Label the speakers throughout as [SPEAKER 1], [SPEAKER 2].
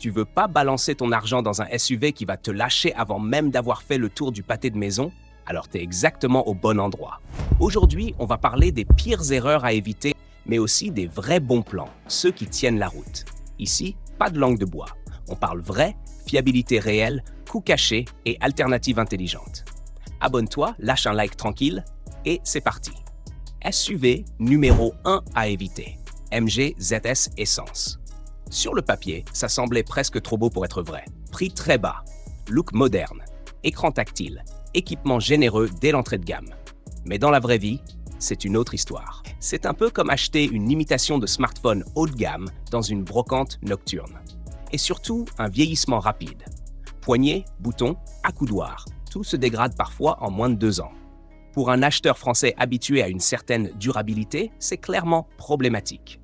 [SPEAKER 1] Tu veux pas balancer ton argent dans un SUV qui va te lâcher avant même d'avoir fait le tour du pâté de maison? Alors t'es exactement au bon endroit. Aujourd'hui, on va parler des pires erreurs à éviter, mais aussi des vrais bons plans, ceux qui tiennent la route. Ici, pas de langue de bois. On parle vrai, fiabilité réelle, coût caché et alternative intelligente. Abonne-toi, lâche un like tranquille et c'est parti. SUV numéro 1 à éviter. MG ZS Essence. Sur le papier, ça semblait presque trop beau pour être vrai. Prix très bas, look moderne, écran tactile, équipement généreux dès l'entrée de gamme. Mais dans la vraie vie, c'est une autre histoire. C'est un peu comme acheter une imitation de smartphone haut de gamme dans une brocante nocturne. Et surtout, un vieillissement rapide. Poignées, boutons, accoudoirs, tout se dégrade parfois en moins de 2 ans. Pour un acheteur français habitué à une certaine durabilité, c'est clairement problématique.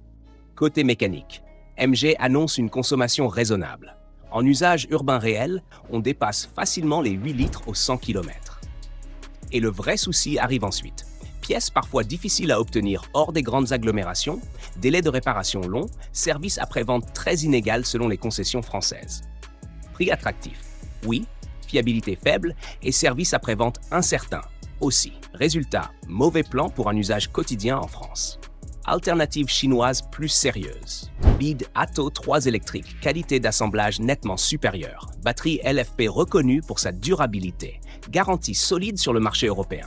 [SPEAKER 1] Côté mécanique, MG annonce une consommation raisonnable. En usage urbain réel, on dépasse facilement les 8 litres au 100 km. Et le vrai souci arrive ensuite. Pièces parfois difficiles à obtenir hors des grandes agglomérations, délais de réparation longs, service après-vente très inégal selon les concessions françaises. Prix attractif, oui, fiabilité faible et service après-vente incertain, aussi. Résultat, mauvais plan pour un usage quotidien en France. Alternative chinoise plus sérieuse. BYD Atto 3 électrique, qualité d'assemblage nettement supérieure. Batterie LFP reconnue pour sa durabilité. Garantie solide sur le marché européen.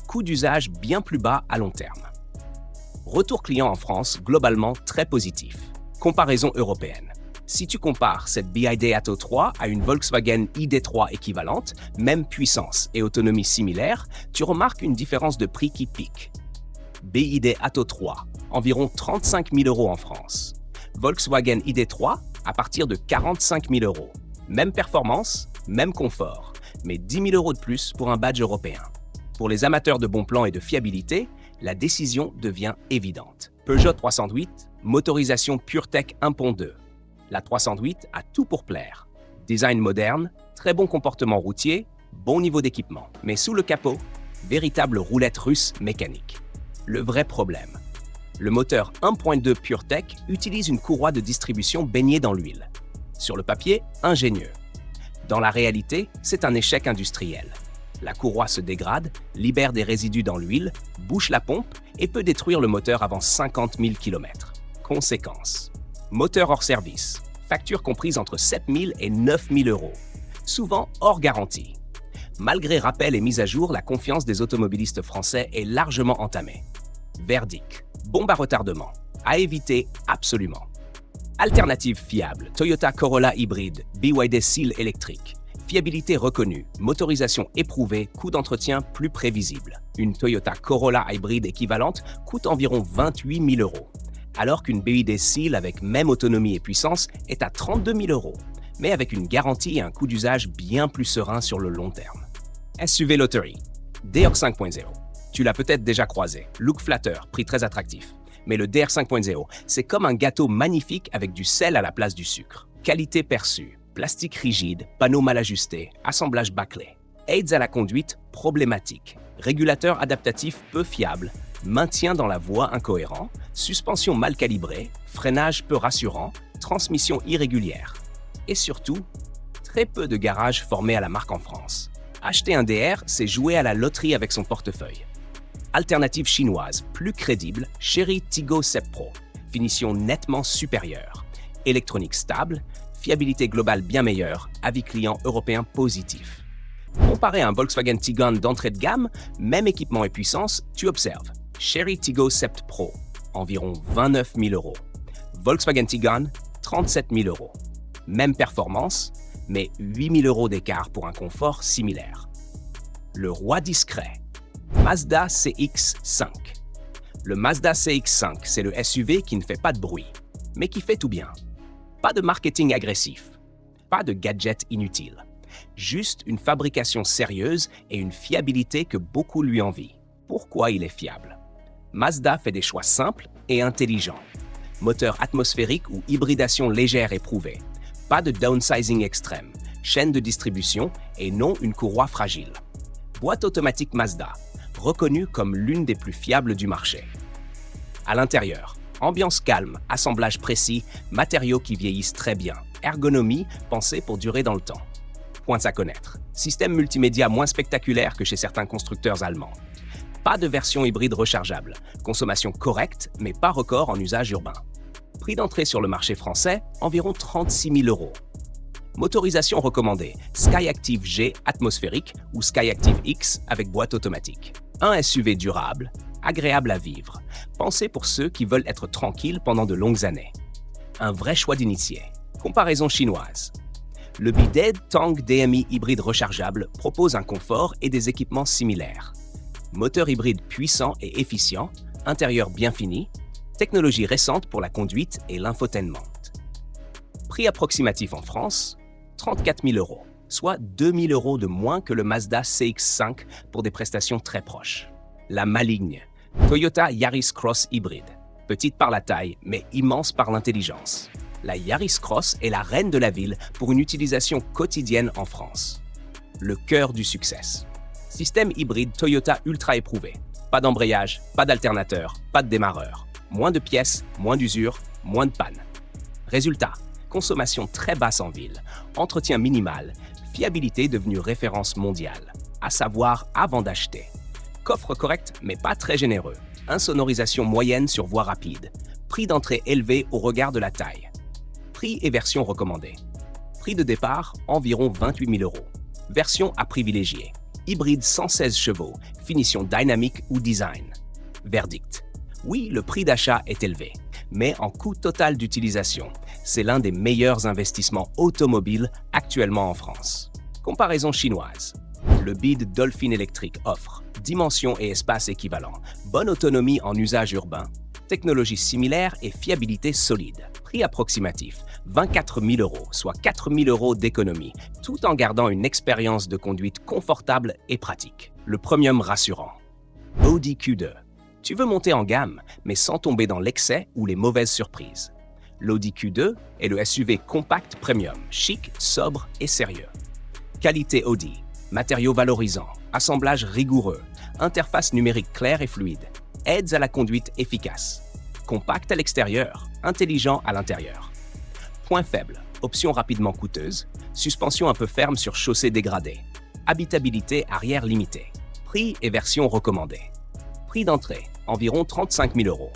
[SPEAKER 1] Coût d'usage bien plus bas à long terme. Retour client en France, globalement très positif. Comparaison européenne. Si tu compares cette BYD Atto 3 à une Volkswagen ID3 équivalente, même puissance et autonomie similaire, tu remarques une différence de prix qui pique. BYD Atto 3, environ 35 000 € en France. Volkswagen ID3, à partir de 45 000 €. Même performance, même confort, mais 10 000 € de plus pour un badge européen. Pour les amateurs de bons plans et de fiabilité, la décision devient évidente. Peugeot 308, motorisation PureTech 1.2. La 308 a tout pour plaire. Design moderne, très bon comportement routier, bon niveau d'équipement. Mais sous le capot, véritable roulette russe mécanique. Le vrai problème. Le moteur 1.2 PureTech utilise une courroie de distribution baignée dans l'huile. Sur le papier, ingénieux. Dans la réalité, c'est un échec industriel. La courroie se dégrade, libère des résidus dans l'huile, bouche la pompe et peut détruire le moteur avant 50 000 km. Conséquence. Moteur hors service. Facture comprise entre 7 000 et 9 000 €. Souvent hors garantie. Malgré rappel et mise à jour, la confiance des automobilistes français est largement entamée. Verdict. Bombe à retardement. À éviter absolument. Alternative fiable. Toyota Corolla hybride, BYD Seal électrique. Fiabilité reconnue, motorisation éprouvée, coût d'entretien plus prévisible. Une Toyota Corolla hybride équivalente coûte environ 28 000 €, alors qu'une BYD Seal avec même autonomie et puissance est à 32 000 €, mais avec une garantie et un coût d'usage bien plus serein sur le long terme. SUV Lottery. DR 5.0. Tu l'as peut-être déjà croisé. Look flatteur, prix très attractif. Mais le DR 5.0, c'est comme un gâteau magnifique avec du sel à la place du sucre. Qualité perçue. Plastique rigide, panneaux mal ajustés, assemblage bâclé. Aides à la conduite problématiques. Régulateur adaptatif peu fiable. Maintien dans la voie incohérent. Suspension mal calibrée. Freinage peu rassurant. Transmission irrégulière. Et surtout, très peu de garages formés à la marque en France. Acheter un DR, c'est jouer à la loterie avec son portefeuille. Alternative chinoise, plus crédible, Chery Tiggo 7 Pro. Finition nettement supérieure. Électronique stable. Fiabilité globale bien meilleure, avis client européen positif. Comparé à un Volkswagen Tiguan d'entrée de gamme, même équipement et puissance, tu observes. Chery Tiggo 7 Pro, environ 29 000 €. Volkswagen Tiguan, 37 000 €. Même performance, mais 8 000 € d'écart pour un confort similaire. Le roi discret, Mazda CX-5. Le Mazda CX-5, c'est le SUV qui ne fait pas de bruit, mais qui fait tout bien. Pas de marketing agressif, pas de gadgets inutiles, juste une fabrication sérieuse et une fiabilité que beaucoup lui envient. Pourquoi il est fiable? Mazda fait des choix simples et intelligents. Moteur atmosphérique ou hybridation légère éprouvée. Pas de downsizing extrême, chaîne de distribution et non une courroie fragile. Boîte automatique Mazda, reconnue comme l'une des plus fiables du marché. À l'intérieur, ambiance calme, assemblage précis, matériaux qui vieillissent très bien. ergonomie pensée pour durer dans le temps. Points à connaître. Système multimédia moins spectaculaire que chez certains constructeurs allemands. Pas de version hybride rechargeable. Consommation correcte, mais pas record en usage urbain. Prix d'entrée sur le marché français, environ 36 000 €. Motorisation recommandée, Skyactiv G atmosphérique ou Skyactiv X avec boîte automatique. Un SUV durable, agréable à vivre, pensé pour ceux qui veulent être tranquilles pendant de longues années. Un vrai choix d'initié. Comparaison chinoise. Le BYD Tang DMI hybride rechargeable propose un confort et des équipements similaires. Moteur hybride puissant et efficient, intérieur bien fini, technologie récente pour la conduite et l'infotainment. Prix approximatif en France, 34 000 €, soit 2 000 € de moins que le Mazda CX-5 pour des prestations très proches. La maligne, Toyota Yaris Cross hybride. Petite par la taille, mais immense par l'intelligence. La Yaris Cross est la reine de la ville pour une utilisation quotidienne en France. Le cœur du succès. Système hybride Toyota ultra éprouvé. Pas d'embrayage, pas d'alternateur, pas de démarreur. Moins de pièces, moins d'usure, moins de panne. Résultat, consommation très basse en ville, entretien minimal, fiabilité devenue référence mondiale. À savoir avant d'acheter. Coffre correct mais pas très généreux. Insonorisation moyenne sur voie rapide. Prix d'entrée élevé au regard de la taille. Prix et version recommandée. Prix de départ, environ 28 000 €. Version à privilégier. Hybride 116 chevaux, finition dynamique ou design. Verdict. Oui, le prix d'achat est élevé, mais en coût total d'utilisation, c'est l'un des meilleurs investissements automobiles actuellement en France. Comparaison chinoise. Le BYD Dolphin électrique offre dimension et espace équivalents, bonne autonomie en usage urbain, technologie similaire et fiabilité solide. Prix approximatif, 24 000 €, soit 4 000 € d'économie, tout en gardant une expérience de conduite confortable et pratique. Le premium rassurant. Audi Q2. Tu veux monter en gamme, mais sans tomber dans l'excès ou les mauvaises surprises. L'Audi Q2 est le SUV compact premium, chic, sobre et sérieux. Qualité Audi, matériaux valorisants, assemblage rigoureux, interface numérique claire et fluide, aides à la conduite efficace. Compact à l'extérieur, intelligent à l'intérieur. Point faible, option rapidement coûteuse, suspension un peu ferme sur chaussée dégradée, habitabilité arrière limitée. Prix et version recommandée. Prix d'entrée, environ 35 000 €.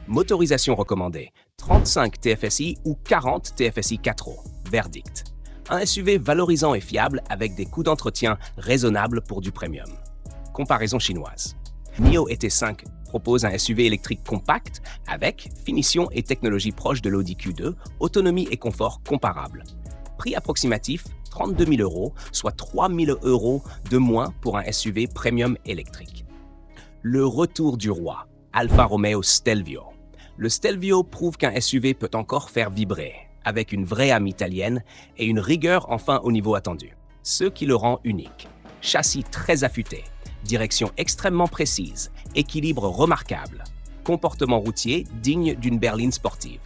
[SPEAKER 1] Motorisation recommandée, 35 TFSI ou 40 TFSI 4 roues. Verdict. Un SUV valorisant et fiable avec des coûts d'entretien raisonnables pour du premium. Comparaison chinoise. NIO ET5 propose un SUV électrique compact avec finition et technologie proche de l'Audi Q2, autonomie et confort comparables. Prix approximatif 32 000 €, soit 3 000 € de moins pour un SUV premium électrique. Le retour du roi, Alfa Romeo Stelvio. Le Stelvio prouve qu'un SUV peut encore faire vibrer, avec une vraie âme italienne et une rigueur enfin au niveau attendu. Ce qui le rend unique. Châssis très affûté, direction extrêmement précise, équilibre remarquable, comportement routier digne d'une berline sportive.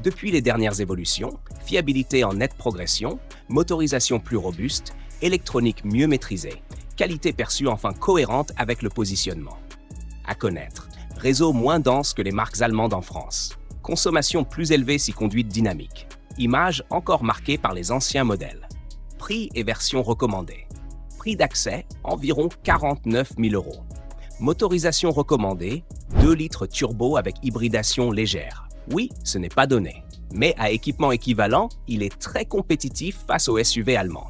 [SPEAKER 1] Depuis les dernières évolutions, fiabilité en nette progression, motorisation plus robuste, électronique mieux maîtrisée, qualité perçue enfin cohérente avec le positionnement. À connaître, réseau moins dense que les marques allemandes en France, consommation plus élevée si conduite dynamique, image encore marquée par les anciens modèles. Prix et version recommandée. Prix d'accès, environ 49 000 €. Motorisation recommandée, 2 litres turbo avec hybridation légère. Oui, ce n'est pas donné, mais à équipement équivalent, il est très compétitif face aux SUV allemands.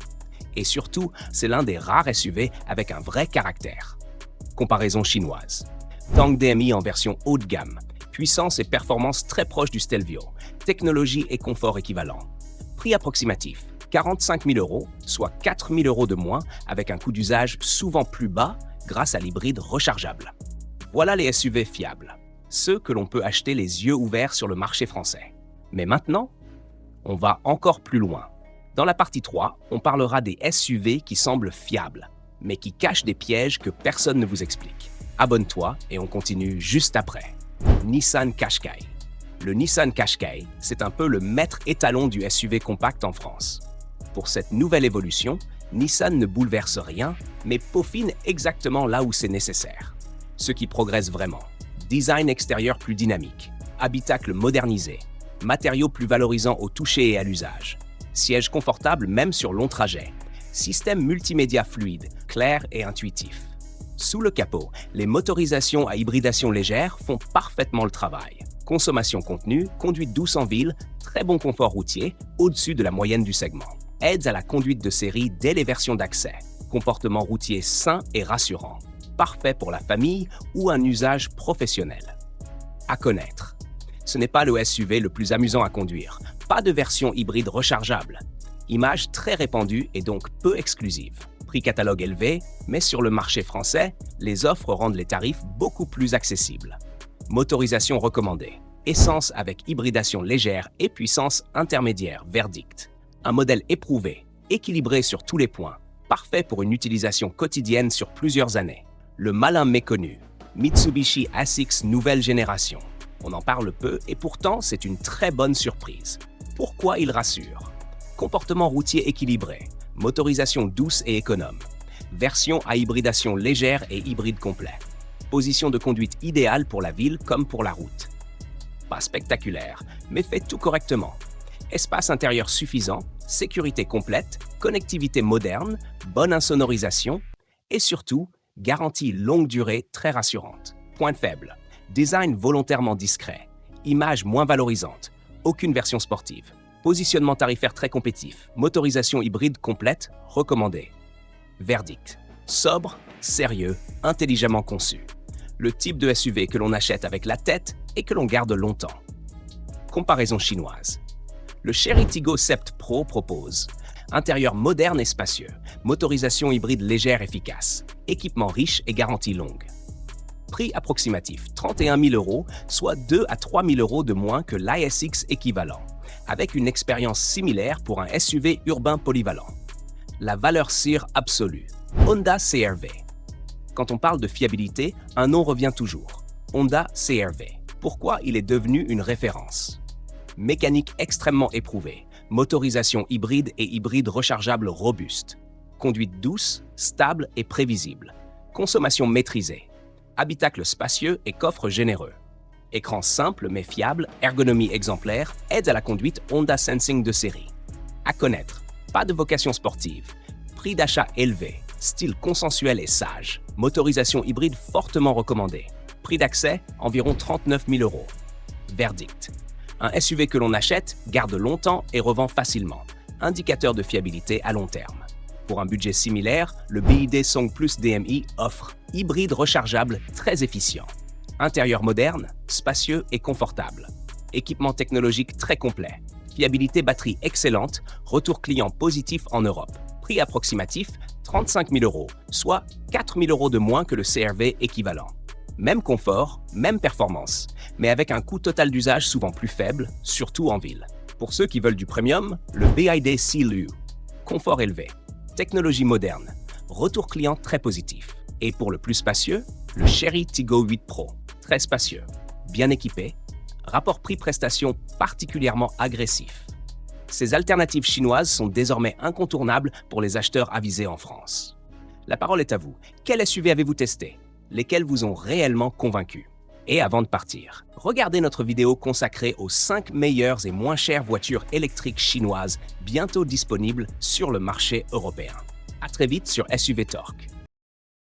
[SPEAKER 1] Et surtout, c'est l'un des rares SUV avec un vrai caractère. Comparaison chinoise. Tang DMI en version haut de gamme, puissance et performance très proches du Stelvio, technologie et confort équivalent. Prix approximatif, 45 000 €, soit 4 000 € de moins avec un coût d'usage souvent plus bas grâce à l'hybride rechargeable. Voilà les SUV fiables, ceux que l'on peut acheter les yeux ouverts sur le marché français. Mais maintenant, on va encore plus loin. Dans la partie 3, on parlera des SUV qui semblent fiables, mais qui cachent des pièges que personne ne vous explique. Abonne-toi et on continue juste après. Nissan Qashqai. Le Nissan Qashqai, c'est un peu le maître étalon du SUV compact en France. Pour cette nouvelle évolution, Nissan ne bouleverse rien, mais peaufine exactement là où c'est nécessaire. Ce qui progresse vraiment. Design extérieur plus dynamique, habitacle modernisé, matériaux plus valorisants au toucher et à l'usage, Siège confortable même sur long trajet. Système multimédia fluide, clair et intuitif. Sous le capot, les motorisations à hybridation légère font parfaitement le travail. Consommation contenue, conduite douce en ville, très bon confort routier, au-dessus de la moyenne du segment. Aides à la conduite de série dès les versions d'accès. Comportement routier sain et rassurant. Parfait pour la famille ou un usage professionnel. À connaître. Ce n'est pas le SUV le plus amusant à conduire. Pas de version hybride rechargeable. Image très répandue et donc peu exclusive. Prix catalogue élevé, mais sur le marché français, les offres rendent les tarifs beaucoup plus accessibles. Motorisation recommandée. Essence avec hybridation légère et puissance intermédiaire, verdict. Un modèle éprouvé, équilibré sur tous les points, parfait pour une utilisation quotidienne sur plusieurs années. Le malin méconnu, Mitsubishi ASX nouvelle génération. On en parle peu et pourtant c'est une très bonne surprise. Pourquoi il rassure? Comportement routier équilibré, motorisation douce et économe, version à hybridation légère et hybride complet, position de conduite idéale pour la ville comme pour la route. Pas spectaculaire, mais fait tout correctement. Espace intérieur suffisant, sécurité complète, connectivité moderne, bonne insonorisation et surtout, garantie longue durée très rassurante. Point faible, design volontairement discret, image moins valorisante, aucune version sportive. Positionnement tarifaire très compétitif, motorisation hybride complète, recommandée. Verdict. Sobre, sérieux, intelligemment conçu. Le type de SUV que l'on achète avec la tête et que l'on garde longtemps. Comparaison chinoise. Le Chery Tiggo Sept Pro propose intérieur moderne et spacieux, motorisation hybride légère efficace, équipement riche et garantie longue. Prix approximatif 31 000 €, soit 2 à 3 000 € de moins que l'ISX équivalent, avec une expérience similaire pour un SUV urbain polyvalent. La valeur CIR absolue, Honda CR-V. Quand on parle de fiabilité, un nom revient toujours, Honda CR-V. Pourquoi il est devenu une référence? Mécanique extrêmement éprouvée, motorisation hybride et hybride rechargeable robuste, conduite douce, stable et prévisible, consommation maîtrisée, habitacle spacieux et coffre généreux. Écran simple mais fiable, ergonomie exemplaire, aide à la conduite Honda Sensing de série. À connaître, pas de vocation sportive, prix d'achat élevé, style consensuel et sage, motorisation hybride fortement recommandée, prix d'accès environ 39 000 €. Verdict. Un SUV que l'on achète, garde longtemps et revend facilement, indicateur de fiabilité à long terme. Pour un budget similaire, le BYD Song Plus DMI offre hybride rechargeable très efficient. Intérieur moderne, spacieux et confortable. Équipement technologique très complet. Fiabilité batterie excellente, retour client positif en Europe. Prix approximatif 35 000 €, soit 4 000 € de moins que le CR-V équivalent. Même confort, même performance, mais avec un coût total d'usage souvent plus faible, surtout en ville. Pour ceux qui veulent du premium, le BYD Sea-Loo. Confort élevé, technologie moderne, retour client très positif. Et pour le plus spacieux, le Chery Tiggo 8 Pro. Très spacieux, bien équipé, rapport prix-prestation particulièrement agressif. Ces alternatives chinoises sont désormais incontournables pour les acheteurs avisés en France. La parole est à vous. Quel SUV avez-vous testé? Lesquels vous ont réellement convaincu? Et avant de partir, regardez notre vidéo consacrée aux 5 meilleures et moins chères voitures électriques chinoises bientôt disponibles sur le marché européen. À très vite sur SUV Torque.